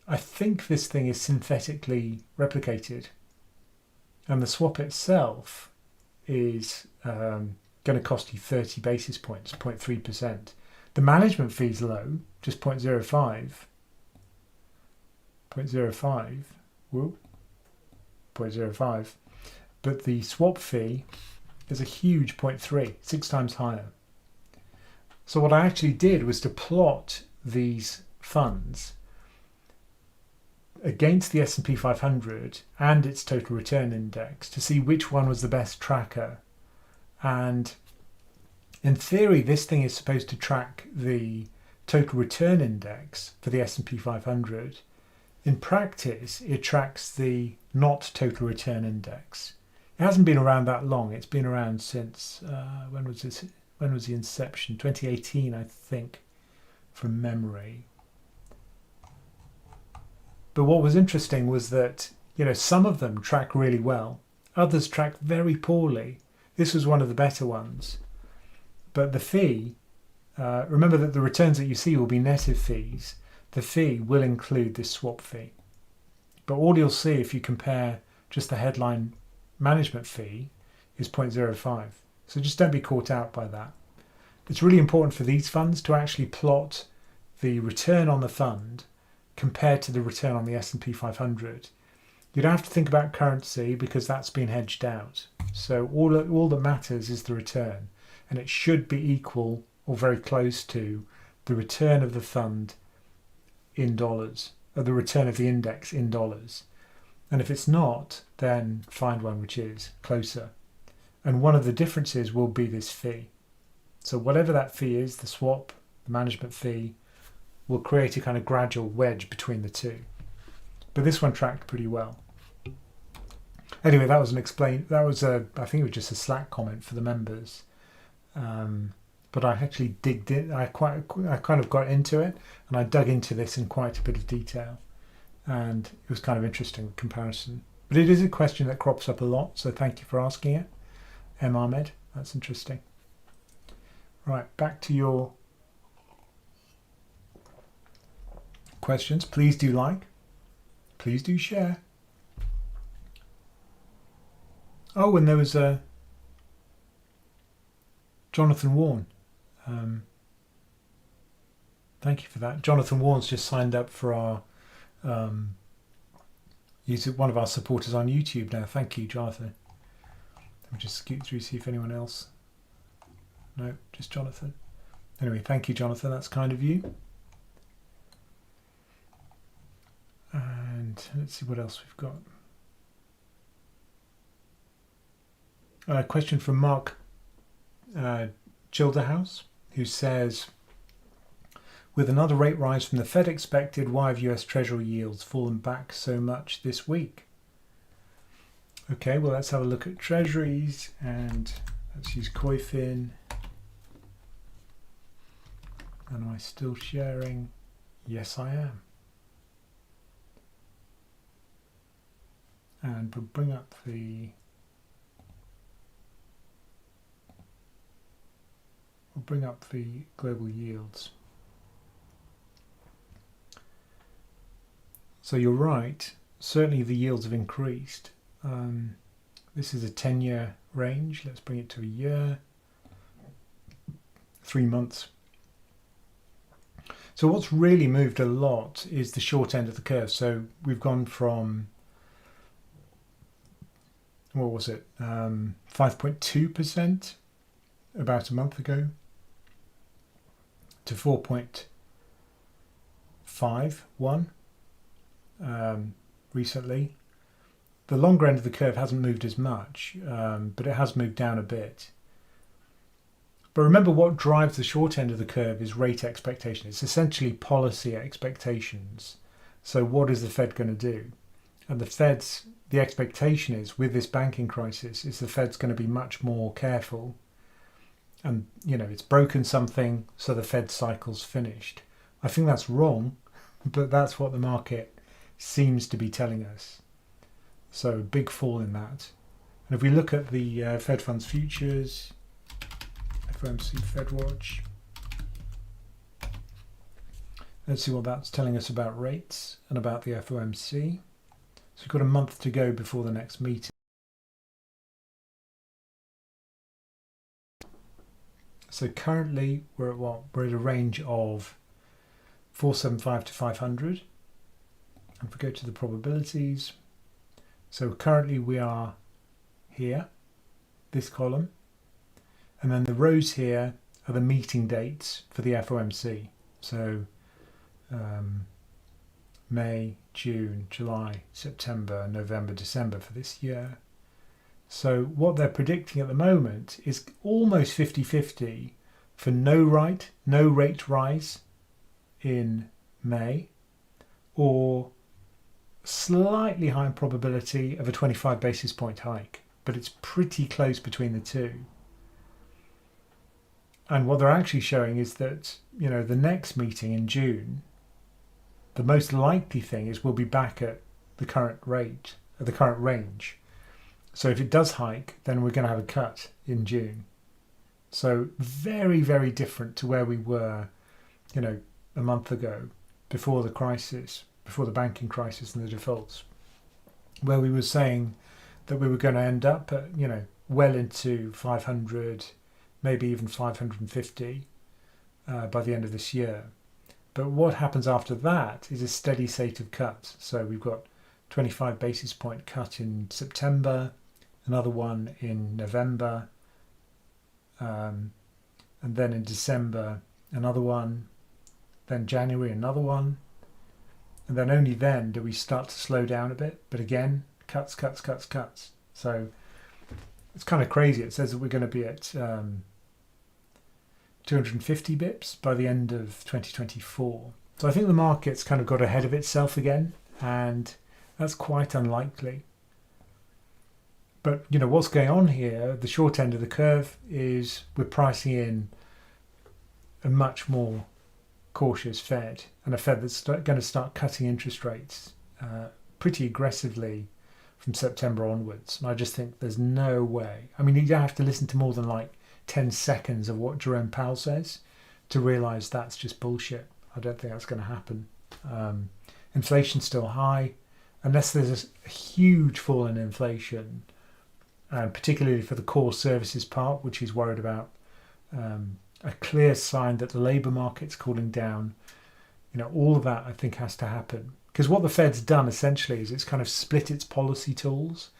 I think this thing is synthetically replicated. And the swap itself is going to cost you 30 basis points, 0.3%. The management fee is low, just 0.05. 0.05. Whoop. 0.05. But the swap fee is a huge 0.3, 6 times higher. So what I actually did was to plot these funds against the S&P 500 and its total return index to see which one was the best tracker. And in theory, this thing is supposed to track the total return index for the S&P 500. In practice, it tracks the not total return index. It hasn't been around that long. It's been around since, when was the inception? 2018, I think, from memory. But what was interesting was that, some of them track really well. Others track very poorly. This was one of the better ones. But the fee, remember that the returns that you see will be net of fees. The fee will include this swap fee. But all you'll see if you compare just the headline management fee is 0.05. So just don't be caught out by that. It's really important for these funds to actually plot the return on the fund compared to the return on the S&P 500. You don't have to think about currency because that's been hedged out. So all that matters is the return, and it should be equal or very close to the return of the fund in dollars, or the return of the index in dollars. And if it's not, then find one which is closer. And one of the differences will be this fee. So whatever that fee is, the swap, the management fee, will create a kind of gradual wedge between the two. But this one tracked pretty well. Anyway, that was I think it was just a Slack comment for the members. But I actually digged in. I kind of got into it, and I dug into this in quite a bit of detail. And it was kind of interesting comparison. But it is a question that crops up a lot, so thank you for asking it, M. Ahmed. That's interesting. Right, back to your questions. Please do like. Please do share. Oh, and there was Jonathan Warren. Thank you for that. Jonathan Warren's just signed up for our he's one of our supporters on YouTube now. Thank you, Jonathan. Let me just scoot through, see if anyone else. No, just Jonathan. Anyway, thank you, Jonathan. That's kind of you. And let's see what else we've got. A question from Mark Childerhouse, who says, with another rate rise from the Fed expected, why have US Treasury yields fallen back so much this week? Okay, well, let's have a look at Treasuries, and let's use Coifin. And am I still sharing? Yes, I am. And we'll bring up the global yields. So you're right, certainly the yields have increased. This is a 10-year range. Let's bring it to a year, 3 months. So what's really moved a lot is the short end of the curve. So we've gone from, what was it, 5.2% about a month ago to 4.51 recently. The longer end of the curve hasn't moved as much, but it has moved down a bit. But remember, what drives the short end of the curve is rate expectation. It's essentially policy expectations. So what is the Fed going to do? And the expectation is with this banking crisis is the Fed's going to be much more careful. And, it's broken something, so the Fed cycle's finished. I think that's wrong, but that's what the market seems to be telling us. So a big fall in that. And if we look at the Fed Funds Futures, FOMC Fed Watch, let's see what that's telling us about rates and about the FOMC. So we've got a month to go before the next meeting. So currently we're at what? We're at a range of 475 to 500. And if we go to the probabilities, so currently we are here, this column, and then the rows here are the meeting dates for the FOMC. So May, June, July, September, November, December for this year. So what they're predicting at the moment is almost 50-50 for no rate rise in May, or slightly higher probability of a 25 basis point hike, but it's pretty close between the two. And what they're actually showing is that, the next meeting in June, the most likely thing is we'll be back at the current rate, at the current range. So if it does hike, then we're going to have a cut in June. So very, very different to where we were, a month ago, before the crisis, before the banking crisis and the defaults, where we were saying that we were going to end up at, well into 500, maybe even 550 by the end of this year. But what happens after that is a steady state of cuts. So we've got 25 basis point cut in September, another one in November, and then in December, another one, then January, another one. And then only then do we start to slow down a bit. But again, cuts. So it's kind of crazy. It says that we're going to be at 250 bips by the end of 2024. So I think the market's kind of got ahead of itself again, and that's quite unlikely. But what's going on here, the short end of the curve, is we're pricing in a much more cautious Fed, and a Fed that's going to start cutting interest rates pretty aggressively from September onwards. And I just think there's no way. I mean, you don't have to listen to more than 10 seconds of what Jerome Powell says to realise that's just bullshit. I don't think that's going to happen. Inflation's still high. Unless there's a huge fall in inflation, and particularly for the core services part, which he's worried about, a clear sign that the labour market's cooling down, all of that I think has to happen. Because what the Fed's done essentially is it's kind of split its policy tools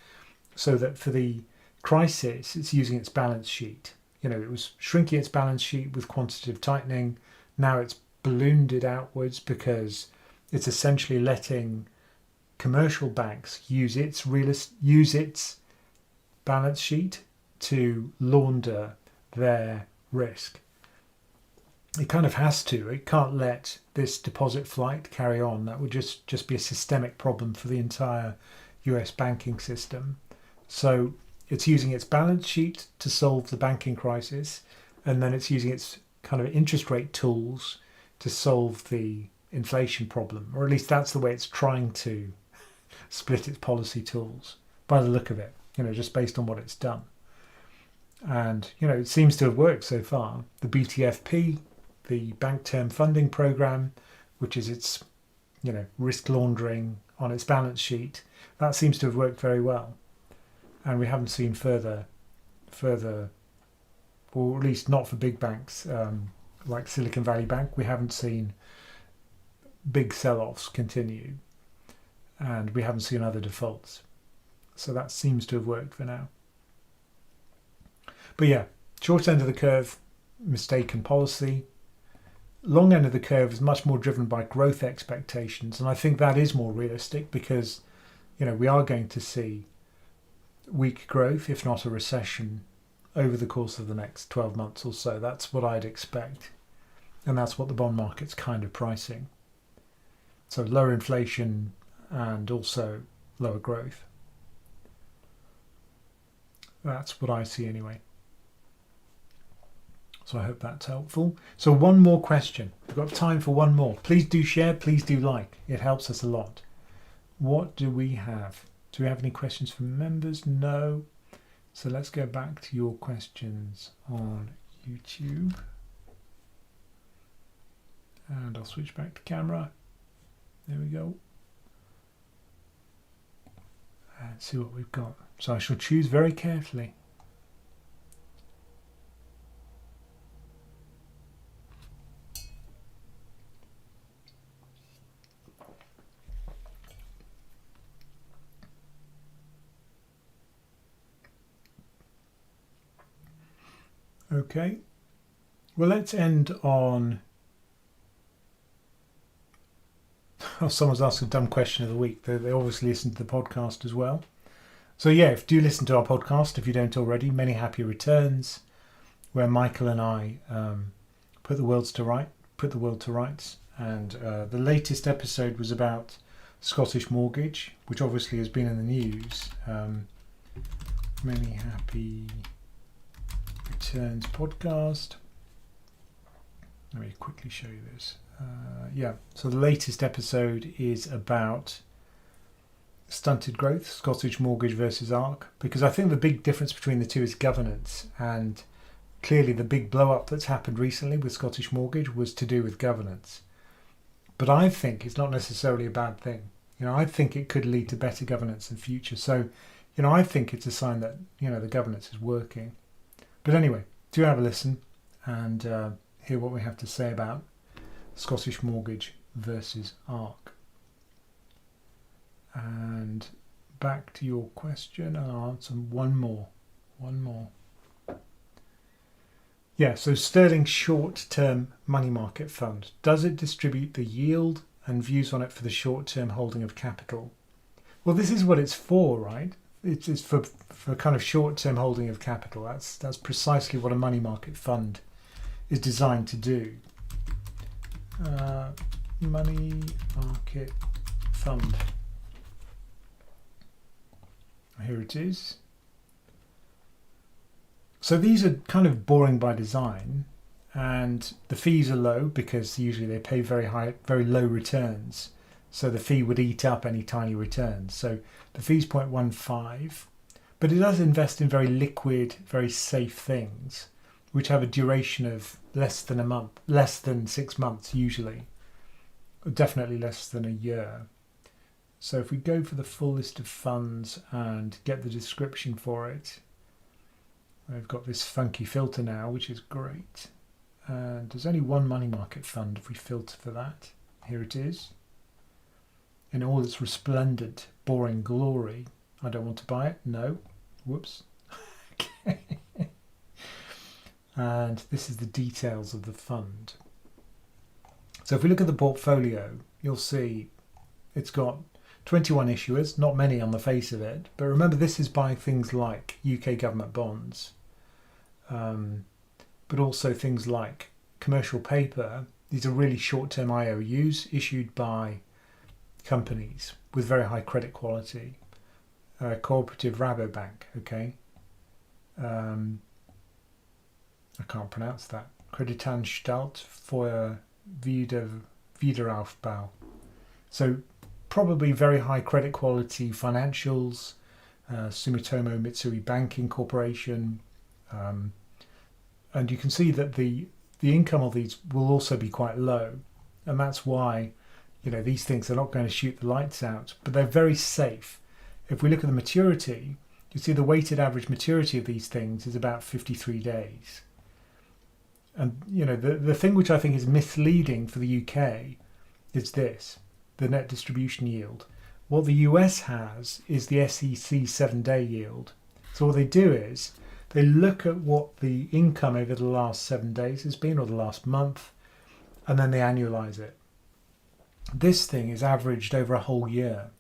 so that for the crisis it's using its balance sheet. It was shrinking its balance sheet with quantitative tightening. Now it's ballooned it outwards because it's essentially letting commercial banks use its balance sheet to launder their risk. It kind of has to. It can't let this deposit flight carry on. That would just be a systemic problem for the entire US banking system. So it's using its balance sheet to solve the banking crisis, and then it's using its kind of interest rate tools to solve the inflation problem, or at least that's the way it's trying to split its policy tools by the look of it, just based on what it's done. And, it seems to have worked so far. The BTFP, the Bank Term Funding Program, which is its, risk laundering on its balance sheet, that seems to have worked very well. And we haven't seen further, or at least not for big banks like Silicon Valley Bank, we haven't seen big sell-offs continue, and we haven't seen other defaults. So that seems to have worked for now. But yeah, short end of the curve, mistaken policy. Long end of the curve is much more driven by growth expectations, and I think that is more realistic because, we are going to see weak growth, if not a recession, over the course of the next 12 months or so. That's what I'd expect, and that's what the bond market's kind of pricing. So lower inflation and also lower growth. That's what I see anyway. So I hope that's helpful. So one more question. We've got time for one more. Please do share. Please do like. It helps us a lot. What do we have? Do we have any questions from members? No. So let's go back to your questions on YouTube. And I'll switch back to camera. There we go. And see what we've got. So I shall choose very carefully. Okay. Well, let's end on... Oh, someone's asked a dumb question of the week. They obviously listen to the podcast as well. So yeah, do listen to our podcast if you don't already. Many Happy Returns, where Michael and I put the world to rights. And the latest episode was about Scottish mortgage, which obviously has been in the news. Many Happy Returns podcast. Let me quickly show you this. So the latest episode is about stunted growth, Scottish mortgage versus ARC, because I think the big difference between the two is governance, and clearly the big blow up that's happened recently with Scottish mortgage was to do with governance. But I think it's not necessarily a bad thing. I think it could lead to better governance in future. So, I think it's a sign that, the governance is working. But anyway, do have a listen and hear what we have to say about Scottish mortgage versus ARC. And back to your question, I'll answer one more. Yeah, so Sterling short-term money market fund. Does it distribute the yield and views on it for the short-term holding of capital? Well, this is what it's for, right? It's for kind of short-term holding of capital. That's precisely what a money market fund is designed to do. Money market fund. Here it is. So these are kind of boring by design, and the fees are low because usually they pay very low returns. So the fee would eat up any tiny returns. So the fee's 0.15, but it does invest in very liquid, very safe things, which have a duration of less than a month, less than 6 months usually, definitely less than a year. So if we go for the full list of funds and get the description for it, I've got this funky filter now, which is great. And there's only one money market fund if we filter for that. Here it is. In all its resplendent, boring glory. I don't want to buy it. No. Whoops. Okay. And this is the details of the fund. So if we look at the portfolio, you'll see it's got 21 issuers, not many on the face of it, but remember this is buying things like UK government bonds, but also things like commercial paper. These are really short-term IOUs issued by companies with very high credit quality. Cooperative Rabobank, okay. I can't pronounce that. Kreditanstalt für Wiederaufbau. So probably very high credit quality financials, Sumitomo Mitsui Banking Corporation, and you can see that the income of these will also be quite low, and that's why these things are not going to shoot the lights out, but they're very safe. If we look at the maturity, you see the weighted average maturity of these things is about 53 days. And the thing which I think is misleading for the UK is this: the net distribution yield. What the US has is the SEC 7-day yield. So what they do is they look at what the income over the last 7 days has been, or the last month, and then they annualize it. This thing is averaged over a whole year.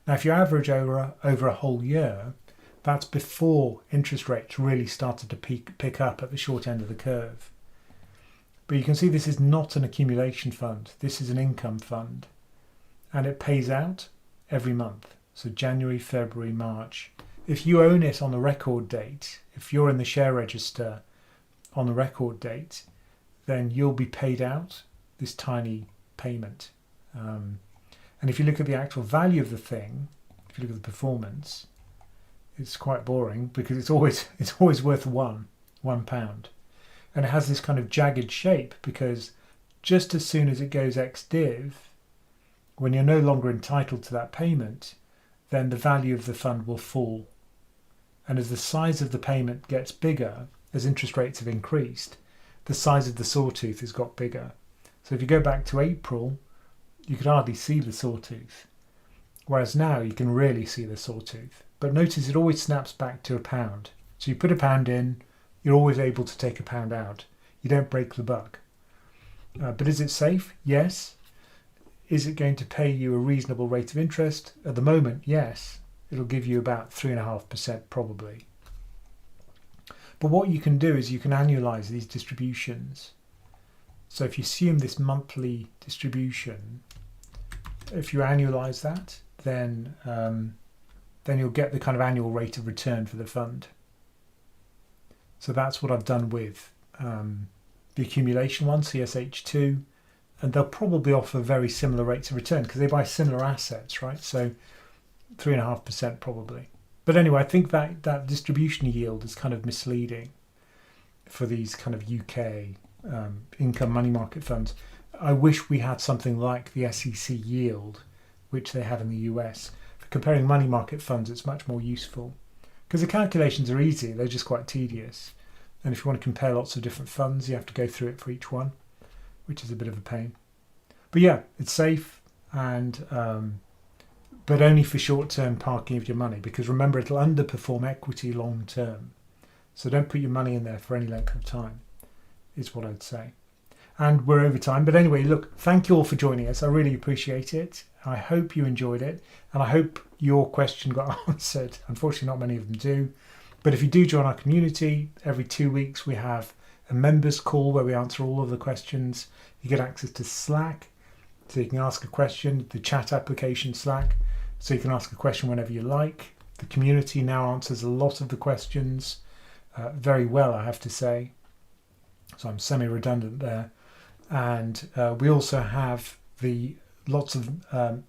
Now, if you average over a whole year, that's before interest rates really started to pick up at the short end of the curve. But you can see this is not an accumulation fund. This is an income fund. and it pays out every month. So January, February, March. If you own it on the record date, if you're in the share register on the record date, then you'll be paid out this tiny payment. And if you look at the actual value of the thing, if you look at the performance, it's quite boring because it's always worth £1. And it has this kind of jagged shape because just as soon as it goes ex-div, when you're no longer entitled to that payment, then the value of the fund will fall. And as the size of the payment gets bigger, as interest rates have increased, the size of the sawtooth has got bigger. So if you go back to April, you could hardly see the sawtooth. Whereas now you can really see the sawtooth. But notice it always snaps back to £1. So you put £1 in, you're always able to take £1 out. You don't break the buck. But is it safe? Yes. Is it going to pay you a reasonable rate of interest? At the moment, yes. It'll give you about 3.5% probably. But what you can do is you can annualize these distributions. So if you assume this monthly distribution, if you annualize that, then you'll get the kind of annual rate of return for the fund. So that's what I've done with the accumulation one, CSH2, and they'll probably offer very similar rates of return because they buy similar assets, right? So 3.5% probably. But anyway, I think that distribution yield is kind of misleading for these kind of UK income money market funds. I wish we had something like the SEC yield, which they have in the US. For comparing money market funds, it's much more useful because the calculations are easy. They're just quite tedious. And if you want to compare lots of different funds, you have to go through it for each one, which is a bit of a pain. But yeah, it's safe, and but only for short-term parking of your money, because remember, it'll underperform equity long-term. So don't put your money in there for any length of time, is what I'd say. And we're over time. But anyway, look, thank you all for joining us. I really appreciate it. I hope you enjoyed it, and I hope your question got answered. Unfortunately, not many of them do. But if you do join our community, every 2 weeks we have a members call where we answer all of the questions. You get access to Slack, so you can ask a question, the chat application Slack, so you can ask a question whenever you like. The community now answers a lot of the questions very well, I have to say. So I'm semi-redundant there. And we also have lots of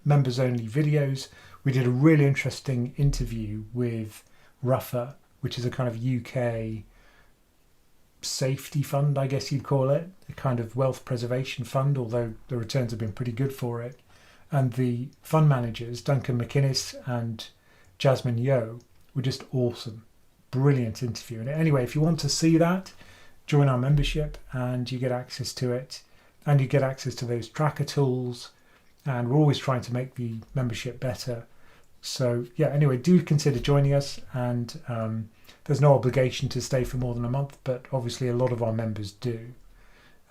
members-only videos. We did a really interesting interview with Ruffer, which is a kind of UK safety fund, I guess you'd call it, a kind of wealth preservation fund, although the returns have been pretty good for it. And the fund managers, Duncan McInnes and Jasmine Yeo, were just awesome. Brilliant interview. And anyway, if you want to see that, join our membership and you get access to it. And you get access to those tracker tools. And we're always trying to make the membership better. So yeah, anyway, do consider joining us. And there's no obligation to stay for more than a month, but obviously a lot of our members do.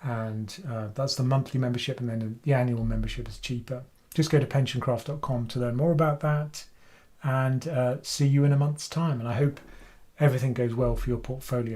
And that's the monthly membership, and then the annual membership is cheaper. Just go to PensionCraft.com to learn more about that, and see you in a month's time. And I hope everything goes well for your portfolio.